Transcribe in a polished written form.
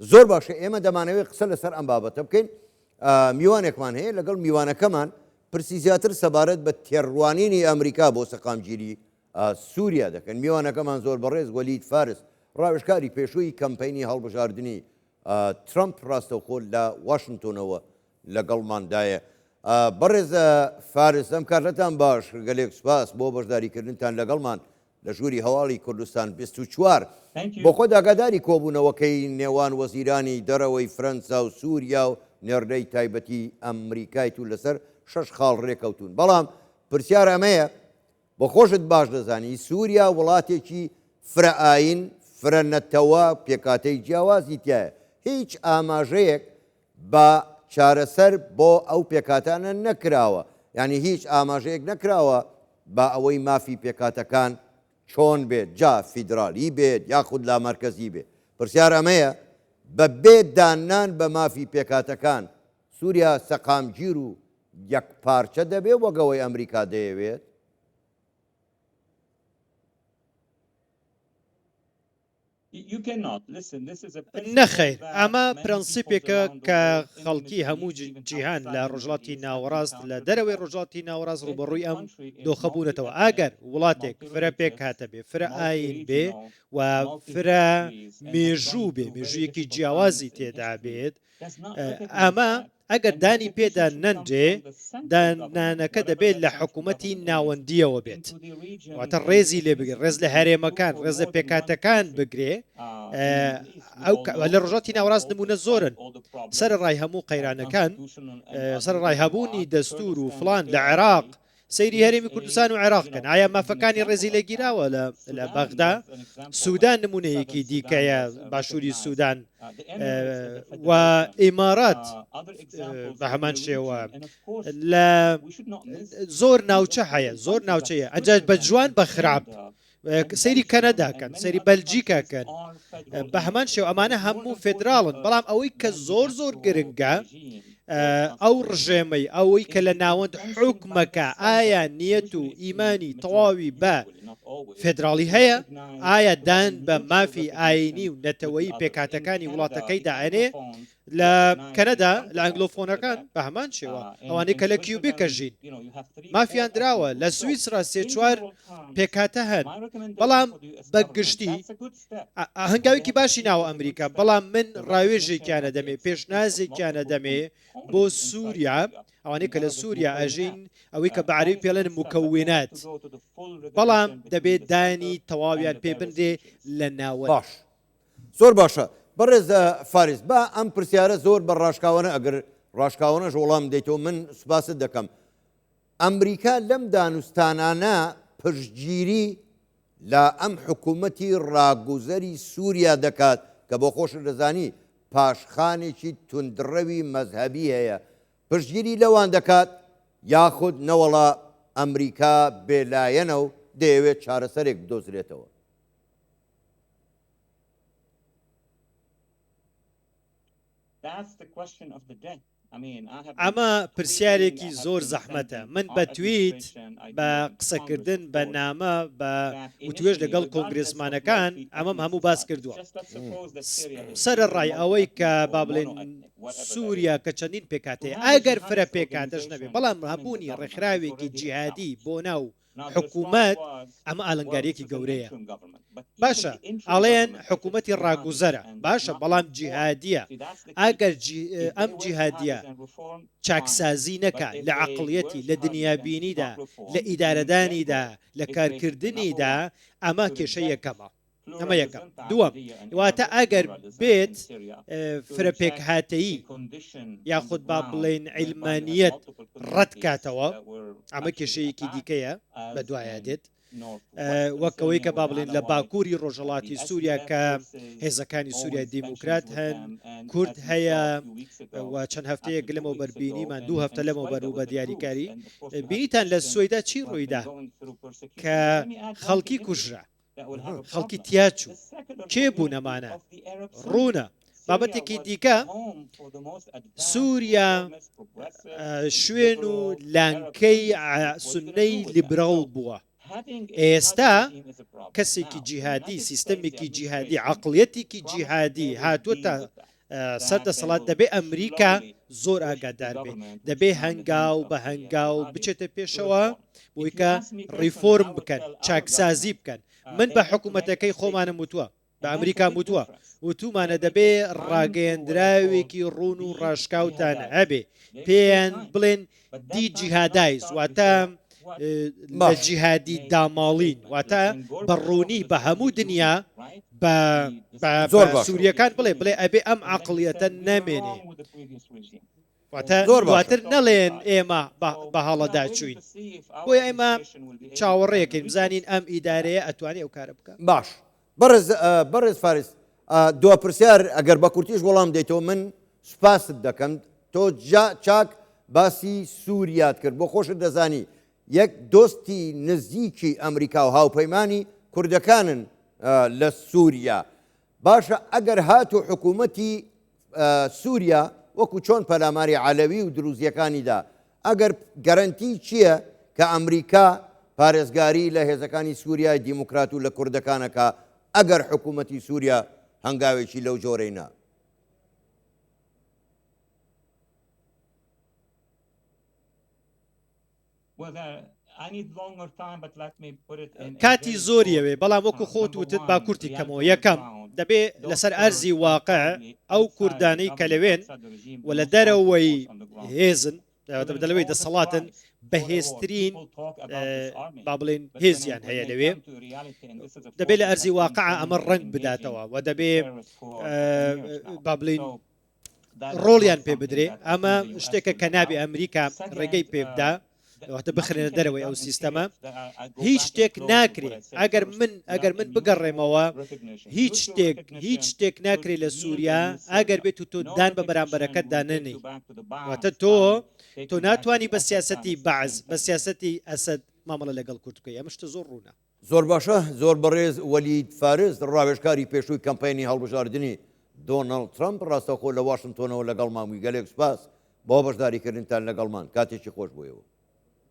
زۆر باشە ئێمە دەمانەوێت قسە لەسەر ئەم بابەتە بکەین. میوانێکمان هەیە لەگەڵ میوانەکەمان پرسی زیاتر سەبارەت بە تێڕوانینی ئەمریکا بۆ سەقامگیری سووریا دەکەن. میوانەکەمان زۆر بەڕێز وەلید فارس ڕاوێژکاری پێشووی کەمپینی هەڵبژاردننی ترامپ ڕاستەوخۆ لە واشنگتۆنەوە لەگەڵماندایە. بەڕێز فارس ئەم کارەتان باش گەلێک سوپاس بۆ بەشداریکردنتان لەگەڵمان لە ژووری هەواڵی کوردستان 24 بۆ خۆ داگاداری کۆبوونەوەکەی نێوان وەزیرانی دەرەوەی فەرەنسا و سووریا و نێردەی تایبەتی ئەمریکای تو لەسەر 6 خاڵ ڕێکەوتون. بەڵام پرسیار ئەمەیە بۆ خۆشت باش دەزانی سووریا وڵاتێکی فرەئاین فرەنەتەوە پێکاتەی جیاوازی تایە. هیچ ئاماژەیەک بە چارەسەر بۆ ئەو پێکاتانە نەکراوە، یعنی هیچ ئاماژەیەک نەکراوە بە ئەوەی مافی پێکاتەکان چۆن بێت، جا فیدرالی بێت یاخود لا مەرکەزی بێت. پرسیار ئەمەیە بە بێدانان بە مافی پێکاتەکان سووریا سەقامگیر و یەکپارچە دەبێت وەگەوەی ئەمریکا دەیەوێت؟ نەخێر، ئەمە پرەنسیپێکە کە خەڵکی هەموو جیهان لە ڕۆژڵاتی ناوەڕاست لە دەرەوەی ڕۆژڵاتی ناوەڕاست ڕوبەڕووی ئەم دۆخەبوونەتەوە. ئاگەر وڵاتێک فرە پێک هاتە بێ، فرە ئاین بێ و فرە مێژوو بێ، مێژوویەکی جیاوازی تێدا بێت، ئەمە ئەگەر دانی پێدا نەنجێ دانانەکە دەبێت لە حکوومەتی ناوەندیەوە بێت، واتە ڕێزی لێ بگرێت، ڕێز لە هەرێمەکان، ڕێز لە پێکاتەکان بگرێ. لە ڕۆژاتی ناوەڕاست نمونە زۆرن سەر ڕای هەموو قەیرانەکان، سەر ڕای هەبوونی دەستور و فلان لە عێراق سەیری هەرێمی کوردستان و عێراقکەن. ئایا مافەکانی ڕێزی لێگیراوە لە بەغدا؟ سوودان نمونەیەکی دیکەیە، باشووری سوودان و ئیمارات بە هەمان شێوە لە زۆر ناوچە هەیە، زۆر ناوچەیە ئەنجاش بە جوان بە خراپ. سەیری کەنەداکەن، سەیری بەلجیکاکەن، بە هەمان شێو ئەمانە هەموو فێدراڵن. بەڵام ئەوەی کە زۆر زۆر گرنگە ئەو ڕژێمەی ئەوەی کە لە ناوەند حکومەکە ئایا نیەت و ئیمانی تەواوی بە فێدراڵی هەیە، ئایا دان بە مافی ئاینی و نەتەوەی پێکاتەکانی وڵاتەکەی داێنێ. لە کەنەدا لە ئەنگلۆفۆنەکان بە هەمان شێوە ئەوانەی کە لە کیوبێکە ژین مافیان دراوە. لە سویسرا 3-4 پێکاتە هەن، بەڵام بە گشتی هەنگاوێکی باشی ناوە ئەمریکا. بەڵام من ڕاوێژێکیانە دەمێ، پێشنازێکیانە دەمێ بۆ سووریا، ئەوانەی کە لە سووریا ئەژین، ئەوەی کە بەعربی پێڵێن مکەوێنات، بەڵام دەبێت دانی تەواویان پێ بندێ لە ناوە. باش، زۆر باشە. بەڕێز فارس بە ئەم پرسیارە زۆر بە ڕاشکاوانە، ئەگەر ڕاشکاوانەش وەڵام دەیتەوە من سوپاست دەکەم. ئەمریکا لەم دانوستانانە پشتگیری لە ئەم حکوومەتی ڕاگوزەری سووریا دەکات کە بۆ خۆش دەزانی پاشخانێکی توندڕەوی مەذهبی هەیە، پشتگیری لەوان دەکات یاخود نەوەڵا ئەمریکا بێلایەنە و دەیەوێت چارەسەرێک بدۆزرێتەوە؟ ئەمە پرسیارێکی زۆر زەحمەتە. من بە تویت، بە قسەکردن بە نامە، بە وتوێژ لەگەڵ کۆنگرسمانەکان ئەمەم هەموو باس کردووە. سەرە ڕای ئەوەی کە با بڵێن سووریا کە چەندین پێکاتەیە ئەگەر فرە پێکاتەش نەبێ، بەڵام هەبوونی ڕێکخراوێکی جیهادی بۆ ناو حکوومەت ئەمە ئالنگاریەکی گەورەیە. باشە ئەڵێن حکوومەتی ڕاگوزەرە، باشە، بەڵام جیهادیە. ئەگەر ئەم جیهادیە چاکسازی نەکە لە عەقڵیەتی، لە دنیابینیدا، لە ئیدارەدانیدا، لە کارکردنیدا، ئەمە کێشە یەکەمە. ئەمە یەکەم. دووەم، واتە ئەگەر بێت فرەپێک هاتەیی یاخود با بڵێن عیلمانیەت ڕەت کاتەوە، ئەمە کێشەیەکی دیکەیە بە دوایە دێت. وەکەوەی کە با بڵێن لە باکووری ڕۆژهەڵاتی سووریا کە هێزەکانی سووریای دیموکرات هەن، کورد هەیە و چەند هەفتەیە لەمەوە بەربینیمان 2 هەفتە لەمەوە بەر بە دیاریکاری بینیتان لە سوێدا چی ڕوویدا کە خەڵکی کوژرا، خەڵکی تیاچوو، کێ بوون ئەمانە؟ ڕوونە. بابەتێکی دیکە سووریا شوێن و لانکەی سونەی لیبرال بووە. ئێستا کەسێکی جیهادی، سیستەمێکی جیهادی، عەقڵیەتێکی جیهادی هاتووەتە سەردەسەڵات دەبێ ئەمریکا زۆر ئاگادار بێ دەبێ هەنگاو بە هەنگاو بچێتە پێشەوە بۆی کە ڕیفۆرم بکەن چاکسازی بکەن من بە حکوومەتەکەی خۆمانم وتووە بە ئەمریکا وتووە وتومانە دەبێ ڕاگەیەندراوێکی ڕوون و ڕاشکاوتان هەبێ پێیان بڵێن دی جیهادایز واتە لە جیهادی داماڵین واتە بەڕوونی بە هەموو دنیا زۆر باش. سووریەکان بڵێ ئەبێ ئەم عقلیەتە نامێنێ واتە زۆر باش. دواتر نەڵێن ئێمە بە هەڵەدا چوین بۆی ئێمە چاوەڕێکین بزانین ئەم ئیدارەیە ئەتوانێ ئەو کارە بکە باش بەڕێز فارس دو پرسیار ئەگەر بە کورتیش وەڵام دەیتەوە من سوپاست دەکەم تۆ چاک باسی سووریات کرد بۆ خۆشت دەزانی یەک دۆستی نزیکی ئەمریکا و هاوپەیمانی کوردەکانن لە سووریا باشە ئەگەر هاتو حکوومەتی سووریا وەکو چۆن پەلاماری عەلەوی و دروزیەکانیدا ئەگەر گەرنتی چییە کە ئەمریکا پارێزگاری لە هێزەکانی سووریای دیموکرات و لە کوردەکانەکە ئەگەر حکوومەتی سووریا هەنگاوێکی لەو جۆرەینا کاتی زۆریەوێ بەڵام وەکو خۆت وتت با کورتی کەمەوە یەکەم دەبێ لەسەر ئەرزی واقع ئەو کوردانەی کە لەوێن و لە دەرەوەی هێزن دەلەوەی دەسەڵاتن بەهێزترین با بڵێن هێزیان هەیە لەوێ دەبێت لە ئەرزی واقع ئەمە ڕنگ بداتەوە و دەبێ با بڵین ڕۆڵیان پێ بدرێ ئەمە شتێکە کە نابێ ئەمریکا ڕێگەی پێبدا واتە بخرێنە دەرەوەی ئەو سیستەمە هیچ شتێک ناکرێت ئەگەر من بگەڕێمەوە هیچ شتێک ناکرێت لە سووریا ئەگەر بێت و تۆ دان بە بەرامبەرەکەت دانەنی واتە تۆ ناتوانانی بە سیاسەتی بەعز بە سیاسەتی ئەسد مامەڵە لەگەڵ کورت بکەی ئەمە شتە زۆر ڕوونە زۆر باشە زۆر بەڕێز وەلید فارس ڕاوێژکاری پێشووی کەمپینی هەڵبژاردننی دۆناڵد ترامپ ڕاستەخۆ لە واشنگتۆنەوە لەگەڵ مامی گەلێک سپاس بۆ بەشداریکردنتان لەگەڵمان کاتێکی خۆش بوویەوە